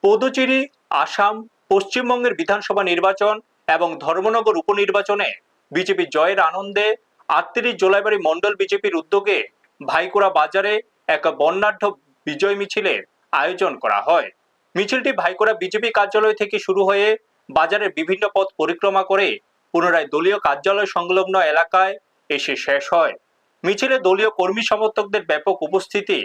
পুদুচেরি, আসাম, পশ্চিমবঙ্গের বিধানসভা নির্বাচন এবং ধর্মনগর উপনির্বাচনে বিজেপি জয়ের আনন্দে ৩৮ জোলাইবাড়ি মন্ডল বিজেপির উদ্যোগে ভাইকোড়া বাজারে এক বর্ণাঢ্য বিজয় মিছিলের আয়োজন করা হয়। মিছিলটি ভাইকোড়া বিজেপি কার্যালয় থেকে শুরু হয়ে বাজারের বিভিন্ন পথ পরিক্রমা করে পুনরায় দলীয় কার্যালয় সংলগ্ন এলাকায় এসে শেষ হয়। মিছিলে দলীয় কর্মী সমর্থকদের ব্যাপক উপস্থিতি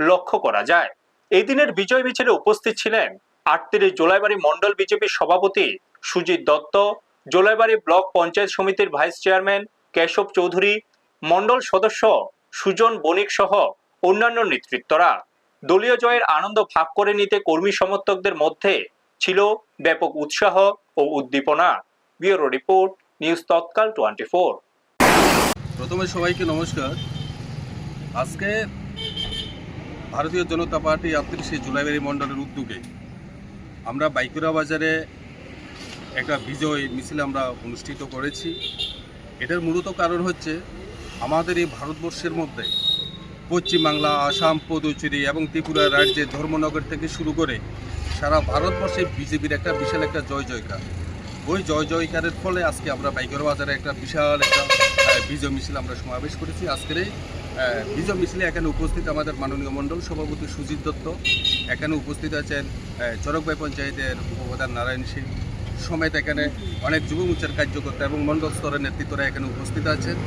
লক্ষ্য করা যায়। এই দিনের বিজয় মিছিলে উপস্থিত ছিলেন ৩৮ জোলাইবাড়ি মন্ডল বিজেপির সভাপতি সুজিত দত্ত, জোলাইবাড়ি ব্লক পঞ্চায়েত সমিতির ভাইস চেয়ারম্যান কেশব চৌধুরী, মন্ডল সদস্য সুজন বণিক সহ অন্যান্য নেতৃত্বরা। দলীয় জয়ের আনন্দ ভাগ করে নিতে কর্মী সমর্থকদের মধ্যে ছিল ব্যাপক উৎসাহ ও উদ্দীপনা। ব্যুরো রিপোর্ট, নিউজ তৎকাল 24। প্রথমে সবাইকে নমস্কার। আজকে ভারতীয় জনতা পার্টি ৩৮ জোলাইবাড়ি মণ্ডলের উদ্যোগে আমরা ভাইকোড়া বাজারে একটা বিজয় মিছিল আমরা অনুষ্ঠিত করেছি। এটার মূলত কারণ হচ্ছে আমাদের এই ভারতবর্ষের মধ্যে পশ্চিমবাংলা, আসাম, পুদুচেরি এবং ত্রিপুরা রাজ্যের ধর্মনগর থেকে শুরু করে সারা ভারতবর্ষে বিজেপির একটা বিশাল একটা জয় জয়কার। ওই জয় জয়কারের ফলে আজকে আমরা ভাইকোড়া বাজারে একটা বিশাল একটা বিজয় মিছিল আমরা সমাবেশ করেছি। আজকের এই বিজয় মিছিলে এখানে উপস্থিত আমাদের মাননীয় মণ্ডল সভাপতি সুজিত দত্ত, এখানে উপস্থিত আছেন চরকবাই পঞ্চায়েতের উপপ্রধান নারায়ণ সিং সমেত, এখানে অনেক যুব মোর্চার কার্যকর্তা এবং মণ্ডল স্তরের নেতৃত্বরা এখানে উপস্থিত আছেন।